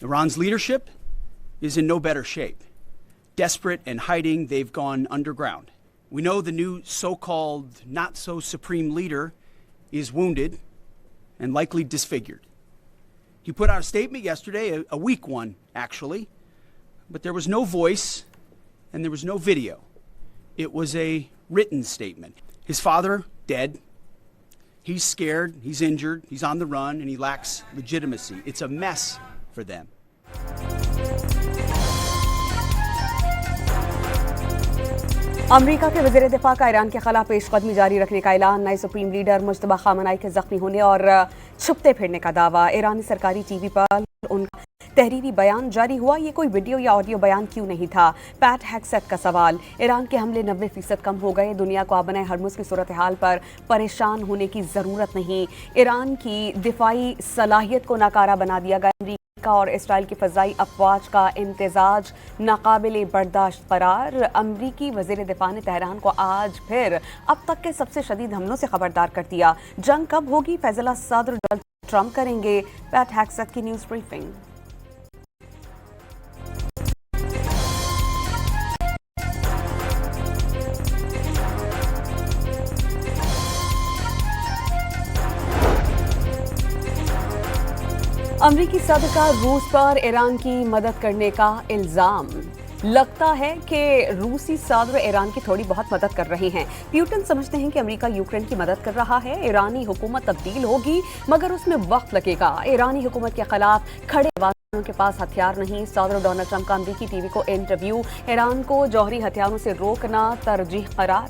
Iran's leadership is in no better shape. Desperate and hiding, they've gone underground. We know the new so-called not-so-supreme leader is wounded and likely disfigured. He put out a statement yesterday, a weak one, actually, but there was no voice and there was no video. It was a written statement. His father, dead. He's scared, he's injured, he's on the run, and he lacks legitimacy. It's a mess for them. अमरीका के वज़ीर दिफा का Iran के खिलाफ पेशकदमी जारी रखने का ऐलान। नए सुप्रीम लीडर मुश्तबा खामनाई के जख्मी होने और छुपते फिरने का दावा। ईरानी सरकारी टीवी पर उनका तहरीरी बयान जारी हुआ। ये कोई वीडियो या ऑडियो बयान क्यों नहीं था? पैट हेग्सेट का सवाल। ईरान के हमले 90% कम हो गए। दुनिया को आबनाए हरमुज की सूरत हाल पर परेशान होने की ज़रूरत नहीं। ईरान की दिफाई सलाहियत को नाकारा बना दिया गया। अमरीका और इसराइल की फ़ज़ाई अफवाज का इम्तिजाज नाकाबिले बर्दाश्त करार। अमरीकी वज़ीर दिफा ने तेहरान को आज फिर अब तक के सबसे शदीद हमलों से खबरदार कर दिया। जंग कब होगी, फैसला सदर डोनाल्ड ट्रंप करेंगे। पैट हेग्सेट की न्यूज़ ब्रीफिंग। अमरीकी सदर का रूस पर ईरान की मदद करने का इल्जाम। लगता है कि रूसी सदर ईरान की थोड़ी बहुत मदद कर रहे हैं। प्यूटिन समझते हैं कि अमेरिका यूक्रेन की मदद कर रहा है। ईरानी हुकूमत तब्दील होगी मगर उसमें वक्त लगेगा। ईरानी हुकूमत के खिलाफ खड़े आवाज़ के पास हथियार नहीं। सदर डोनाल्ड ट्रंप का अमरीकी टीवी को इंटरव्यू। ईरान को जौहरी हथियारों से रोकना तरजीह करार।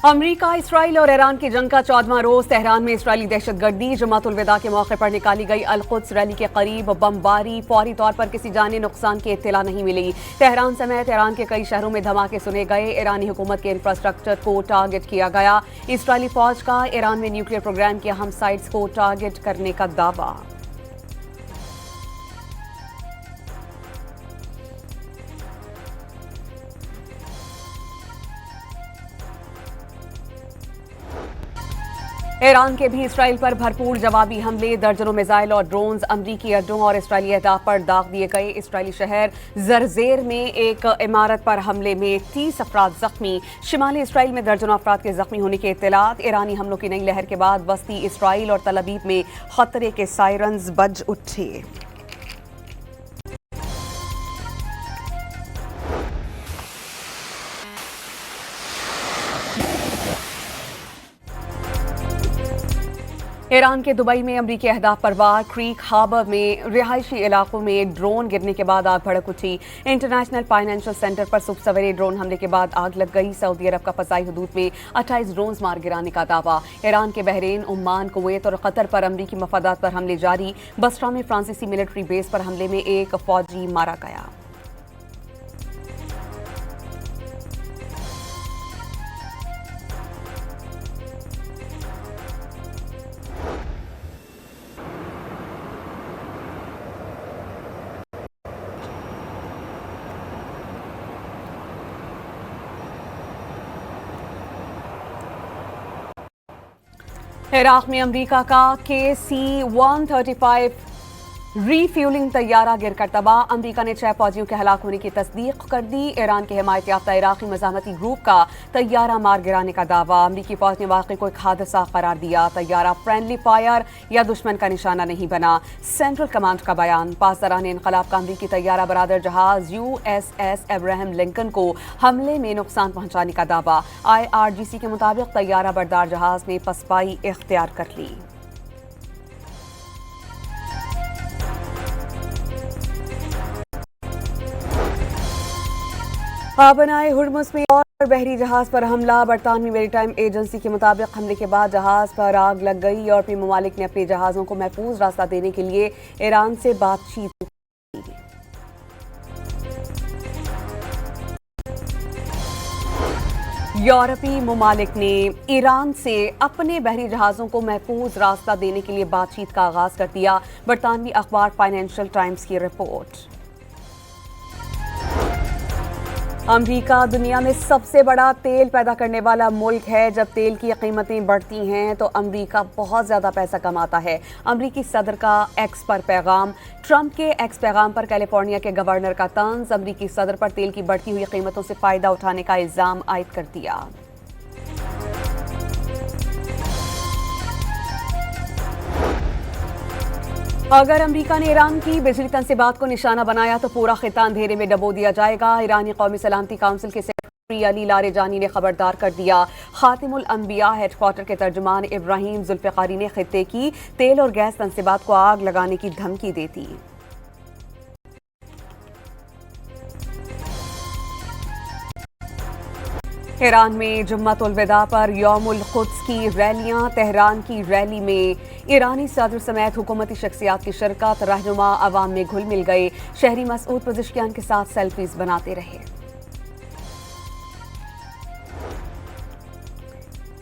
अमरीका, इसराइल और ईरान की जंग का 14वां रोज। तेहरान में इसराइली दहशतगर्दी। जमातुल विदा के मौके पर निकाली गई अल-कुद्स रैली के करीब बमबारी। फौरी तौर पर किसी जानी नुकसान की इत्तला नहीं मिली। तेहरान समेत ईरान के कई शहरों में धमाके सुने गए। ईरानी हुकूमत के इंफ्रास्ट्रक्चर को टारगेट किया गया। इसराइली फौज का ईरान में न्यूक्लियर प्रोग्राम की अहम साइट्स को टारगेट करने का दावा। ईरान के भी इसराइल पर भरपूर जवाबी हमले। दर्जनों मिसाइल और ड्रोन्स अमरीकी अड्डों और इसराइली अहदाफ पर दाग दिए गए। इसराइली शहर जरजेर में एक इमारत पर हमले में 30 अफराद जख्मी। शिमाली इसराइल में दर्जनों अफराद के जख्मी होने के इत्तलात। ईरानी हमलों की नई लहर के बाद वस्ती इसराइल और तल अबीब में खतरे के सायरन्स बज उठे। ईरान के दुबई में अमरीकी अहदाफ पर वार। क्रीक हार्बर में रिहायशी इलाकों में ड्रोन गिरने के बाद आग भड़क उठी। इंटरनेशनल फाइनेंशियल सेंटर पर सुबह सवेरे ड्रोन हमले के बाद आग लग गई। सऊदी अरब का फ़ज़ाई हदूद में 28 ड्रोन मार गिराने का दावा। ईरान के बहरीन, ओमान, कुवैत और कतर पर अमरीकी मफादात पर हमले जारी। बसरा में फ्रांसीसी मिलिट्री बेस पर हमले में एक फौजी मारा गया। इराक में अमरीका का KC-135 रीफ्यूलिंग तैयारा गिरकर तबाह। अमरीका ने 6 फौजियों के हलाक होने की तस्दीक कर दी। ईरान के हिमायत याफ्ता इराकी मज़ाहमती ग्रुप का तैयारा मार गिराने का दावा। अमरीकी फौज ने वाक़े को एक हादसा करार दिया। तैयारा फ्रेंडली फायर या दुश्मन का निशाना नहीं बना। सेंट्रल कमांड का बयान। पासदारान इनकलाब का अमरीकी तैयारा बरादर जहाज USS अब्राहम लिंकन को हमले में नुकसान पहुंचाने का दावा। IRGC के मुताबिक तैयारा बरदार जहाज ने पसपाई इख्तियार कर ली। बनाए हुर्मुज़ में और बहरी जहाज पर हमला। बरतानवी मेरीटाइम एजेंसी के मुताबिक हमले के बाद जहाज पर आग लग गई। यूरोपीय ममालिक ने अपने जहाज़ों को महफूज रास्ता देने के लिए ईरान से बातचीत की। यूरोपीय ममालिक ने ईरान से अपने बहरी जहाज़ों को महफूज रास्ता देने के लिए बातचीत का आगाज कर दिया। बरतानवी अखबार फाइनेंशियल टाइम्स की रिपोर्ट। अमेरिका दुनिया में सबसे बड़ा तेल पैदा करने वाला मुल्क है। जब तेल की कीमतें बढ़ती हैं तो अमेरिका बहुत ज़्यादा पैसा कमाता है। अमेरिकी सदर का एक्स पर पैगाम। ट्रंप के एक्स पैगाम पर कैलिफोर्निया के गवर्नर का तंज। अमेरिकी सदर पर तेल की बढ़ती हुई कीमतों से फ़ायदा उठाने का इल्ज़ाम आयद कर दिया। अगर अमेरिका ने ईरान की बिजली तनसीबात को निशाना बनाया तो पूरा खिता अंधेरे में डबो दिया जाएगा। ईरानी कौमी सलामती काउंसिल के सेक्रेटरी अली लारेजानी ने खबरदार कर दिया। खातिमुल अंबिया हेडक्वार्टर के तर्जुमान इब्राहिम जुल्फ़िकारी ने खित्ते की तेल और गैस तनसीबात को आग लगाने की धमकी दी थी। ईरान में जुम्मतुल विदा पर यौमुल कुद्स की रैलियां। तेहरान की रैली में ईरानी सदर समेत हुकूमती शख्सियात की शिरकत। रहनुमा अवाम में घुल मिल गए। शहरी मसूद पज़ेश्कियान के साथ सेल्फीज बनाते रहे।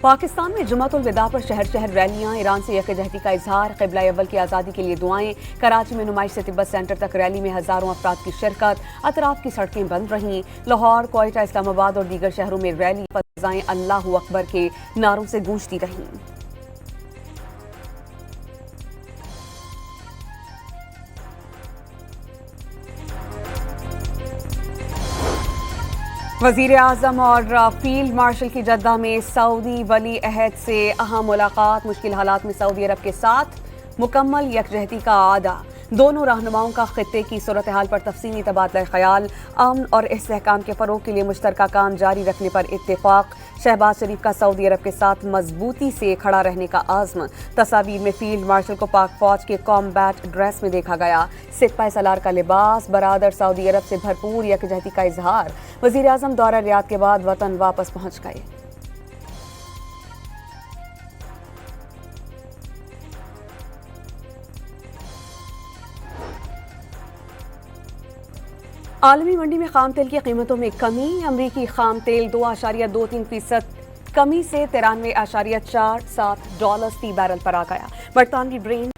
पाकिस्तान में जुम्मतुल विदा पर शहर शहर रैलियां। ईरान से यकजहती का इजहार। क़िबला अव्वल की आज़ादी के लिए दुआएं। कराची में नुमाइश से तिब्बत सेंटर तक रैली में हज़ारों अफराद की शिरकत। अतराफ की सड़कें बंद रहीं। लाहौर, क्वेटा, इस्लामाबाद और दीगर शहरों में रैली फ़ज़ाएं अल्लाहू अकबर के नारों से गूंजती रहीं। वज़ीर आज़म और फील्ड मार्शल की जद्दा में सऊदी वली अहद से अहम मुलाकात। मुश्किल हालात में सऊदी अरब के साथ मुकम्मल यकजहती का आदा। दोनों रहनुमाओं का खित्ते की सूरत हाल पर तफसीली तबादला ख्याल। अमन और इस्तेहकाम के फ़रोग़ के लिए मुश्तरका काम जारी रखने पर इत्तेफाक। शहबाज शरीफ का सऊदी अरब के साथ मजबूती से खड़ा रहने का आज़्म। तस्वीर में फील्ड मार्शल को पाक फौज के कॉम्बैट ड्रेस में देखा गया। सिपाही सलार का लिबास। बरादर सऊदी अरब से भरपूर यकजहती का इजहार। वज़ीर आज़म दौरा रियाद के बाद वतन वापस पहुंच गए। आलमी मंडी में खाम तेल की कीमतों में कमी। अमरीकी खाम तेल 2.23% कमी से $93.47 फी बैरल पर आ गया। बरतानवी ब्रेन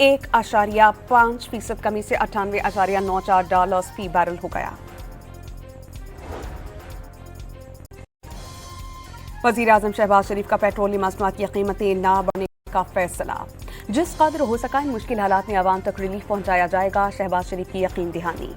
1.5% कमी से $98.94 फी बैरल हो गया। वज़ीर आज़म शहबाज शरीफ का पेट्रोलियम मसनूआत की कीमतें ना बढ़ने का फैसला। जिस कदर हो सका इन मुश्किल हालात में आवाम तक रिलीफ पहुंचाया जाएगा। शहबाज शरीफ की यकीन दहानी।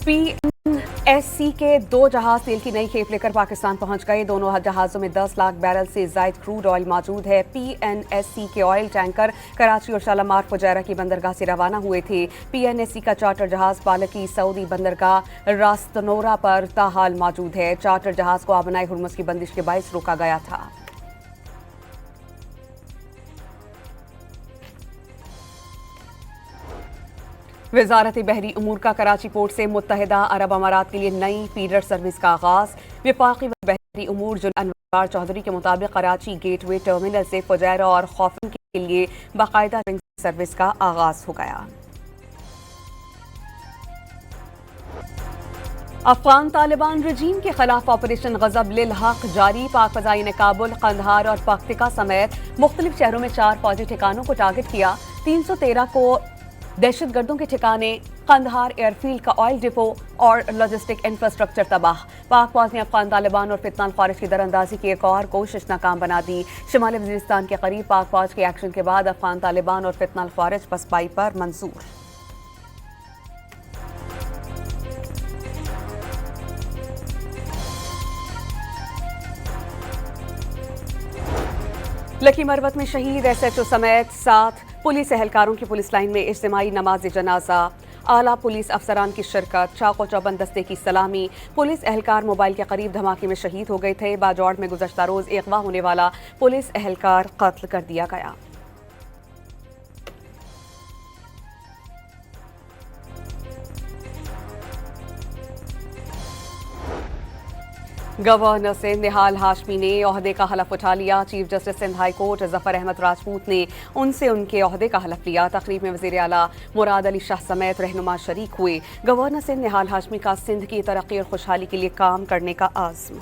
PNSC के 2 जहाज तेल की नई खेप लेकर पाकिस्तान पहुंच गए। दोनों जहाजों में 10 लाख बैरल से जायद क्रूड ऑयल मौजूद है। PNSC के ऑयल टैंकर कराची और शालामार फुजैरा की बंदरगाह से रवाना हुए थे। PNSC का चार्टर जहाज पालकी सऊदी बंदरगाह रास्तनोरा पर ताहाल मौजूद है। चार्टर जहाज को आबनाए हुर्मुज़ की बंदिश के बाइस रोका गया था। वज़ारत बहरी उमूर का कराची पोर्ट से मुत्तहिदा अरब अमारात के लिए नई फीडर सर्विस का आगाज। वफाकी बहरी उमूर जुल्फ़िकार अनवार चौधरी के मुताबिक कराची गेटवे टर्मिनल से फुजैरा और खौफन के लिए बाकायदा सर्विस का आगाज हो गया। अफगान तालिबान रजीम के खिलाफ ऑपरेशन गजब लिल हक जारी। पाक फ़ज़ाई ने काबुल, कंधार और पख्तिका समेत मुख्तलिफ शहरों में 4 फौजी ठिकानों को टारगेट किया। 313 को दहशतगर्दों के ठिकाने। कंधार एयरफील्ड का ऑयल डिपो और लॉजिस्टिक इंफ्रास्ट्रक्चर तबाह। पाक फौज ने अफगान तालिबान और फितनाल ख्वारिज की दरअंदाजी की एक और कोशिश नाकाम बना दी। शुमाली वज़ीरिस्तान के करीब पाक फौज के एक्शन के बाद अफगान तालिबान और फितनाल ख्वारिज पसपाई पर मंजूर। लकी मरवत में शहीद SHO समेत 7 पुलिस एहलकारों की पुलिस लाइन में इज्तिमाई नमाज जनाजा। आला पुलिस अफसरान की शिरकत। चाको चौबंद दस्ते की सलामी। पुलिस एहलकार मोबाइल के करीब धमाके में शहीद हो गए थे। बाजौड़ में गुज़श्ता रोज अगवा होने वाला पुलिस एहलकार कत्ल कर दिया गया। गवर्नर सिंध निहाल हाशमी ने ओहदे का हलफ उठा लिया। Chief justice Sindh high court Zafar Ahmed Rajput ने उनसे उनके ओहदे का हलफ लिया। तकरीब में वजीर आला मुराद अली शाह समेत रहनुमा शरीक हुए। गवर्नर सिंध निहाल हाशमी का सिंध की तरक्की और खुशहाली के लिए काम करने का आज़्म।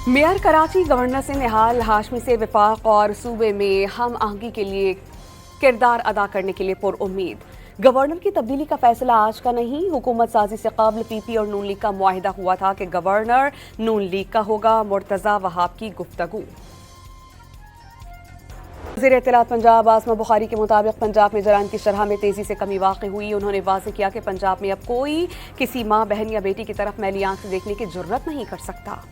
मेयर कराची गवर्नर सिंध निहाल हाशमी से विफाक और सूबे में हम आहंगी के लिए किरदार अदा करने के लिए पुरउम्मीद। गवर्नर की तब्दीली का फैसला आज का नहीं, हुकूमत साजी से कबल पीपी और नून लीग का मुआहिदा हुआ था कि गवर्नर नून लीग का होगा। मुर्तजा वहाब की गुफ्तगू। वज़ीर इत्तलात पंजाब आसमा बुखारी के मुताबिक पंजाब में जराइम की शरह में तेजी से कमी वाक़ हुई। उन्होंने वाज़ेह किया कि पंजाब में अब कोई किसी माँ बहन या बेटी की तरफ मैली आंख से देखने की जुर्रत नहीं कर सकता।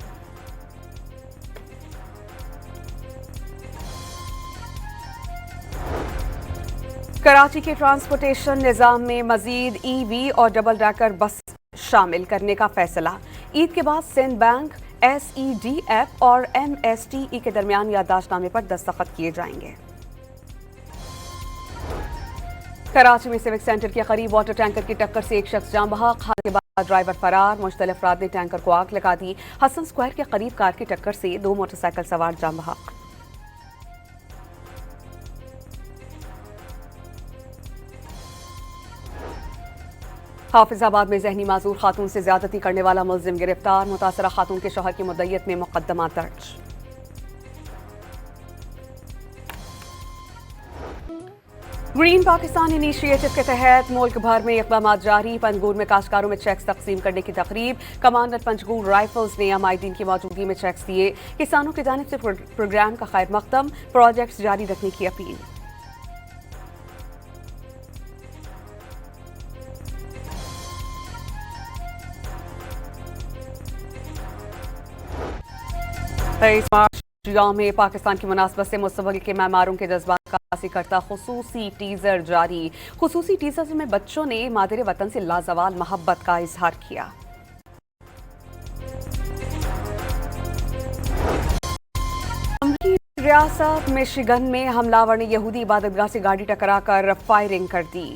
कराची के ट्रांसपोर्टेशन निज़ाम में मजीद ईवी और डबल डैकर बस शामिल करने का फैसला। ईद के बाद सिंध बैंक, SEDF और MSTE के दरमियान याददाश्तनामे पर दस्तखत किए जाएंगे। कराची में सिविक सेंटर के करीब वाटर टैंकर की टक्कर से एक शख्स जान बहक। हादसे के बाद ड्राइवर फरार। मुश्तलिफ अफराद ने टैंकर को आग लगा दी। हसन स्क्वायर के करीब कार की टक्कर से 2 मोटरसाइकिल सवार जान बहक। हाफिजाबाद में जहनी माजूर खातून से ज्यादती करने वाला मुलजिम गिरफ्तार। मुतासरा खातून के शौहर की मुद्दइयत में मुकदमा दर्ज। ग्रीन पाकिस्तान इनिशिएटिव के तहत मुल्क भर में इक़दाम जारी। पंजगूर में काश्तकारों में चेक्स तकसीम करने की तकरीब। कमांडर पंजगूर राइफल्स ने अमायदीन की मौजूदगी में चेक्स दिए। किसानों की जानिब से प्रोग्राम का खैर मकदम, प्रोजेक्ट्स जारी रखने की अपील। यौम पाकिस्तान की मुनासबत से मुस्तक़बिल के मेमारों के जज्बात का अक्सी करता खुसूसी टीजर जारी। खुसूसी टीजर में बच्चों ने मादरे वतन से लाजवाल मोहब्बत का इजहार किया। अमरीकी रियासत मिशिगन में हमलावर ने यहूदी इबादतगाह से गाड़ी टकराकर फायरिंग कर दी।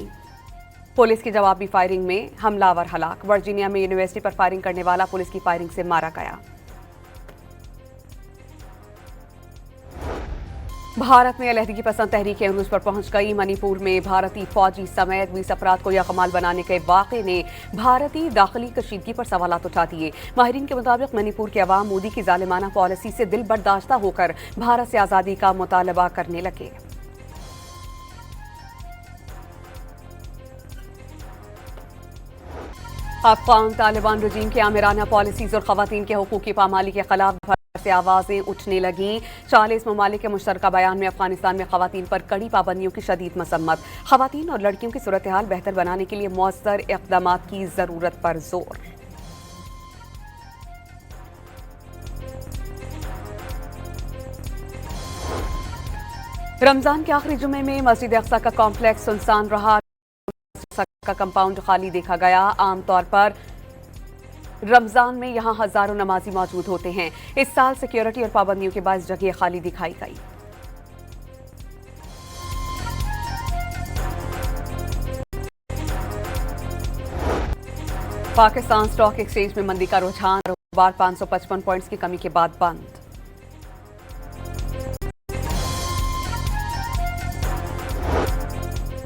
पुलिस की जवाबी फायरिंग में हमलावर हलाक। वर्जीनिया में यूनिवर्सिटी पर फायरिंग करने वाला पुलिस की फायरिंग से मारा गया। भारत में अलहदगी पसंद तहरीक अरूज पर पहुंच गई। मणिपुर में भारतीय फौजी समेत 20 अफराद को यकमाल बनाने के वाक़े ने भारतीय दाखिली कशीदगी पर सवालात उठा दिए। माहिरीन के मुताबिक मणिपुर के अवाम मोदी की जालिमाना पॉलिसी से दिल बर्दाश्ता होकर भारत से आज़ादी का मुतालबा करने लगे। अफगान तालिबान रजीम के आमिराना पॉलिसीज और खवातीन के हुकूक की पामाली के खिलाफ से आवाजें उठने लगीं। 40 ममालिक के मुश्तरका बयान में अफगानिस्तान में खवातीन पर कड़ी पाबंदियों की शदीद मसम्मत। खवातीन और लड़कियों की सूरत हाल बेहतर बनाने के लिए मौसर इक़दाम की जरूरत पर जोर। रमजान के आखिरी जुमे में मस्जिद अक्सा का कॉम्प्लेक्स सुनसान रहा। का कंपाउंड खाली देखा गया। आमतौर पर रमजान में यहां हजारों नमाजी मौजूद होते हैं। इस साल सिक्योरिटी और पाबंदियों के बाद जगह खाली दिखाई गई। पाकिस्तान स्टॉक एक्सचेंज में मंदी का रुझान। कारोबार 555 पॉइंट्स की कमी के बाद बंद।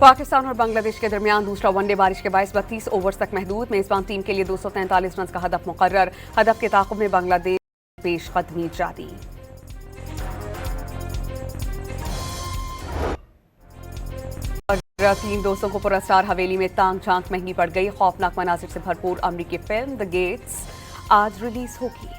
पाकिस्तान और बांग्लादेश के दरमियान दूसरा वनडे बारिश के बायस 32 ओवर्स तक महदूद। मेजबान टीम के लिए 243 रन का हदफ मुकर्रर। हदफ के ताक़ुब में बांग्लादेश पेशकदमी जारी। तीन दोस्तों को पुरस्कार हवेली में तांग झांक महंगी पड़ गई। खौफनाक मनासिर से भरपूर अमरीकी फिल्म द गेट्स आज रिलीज होगी।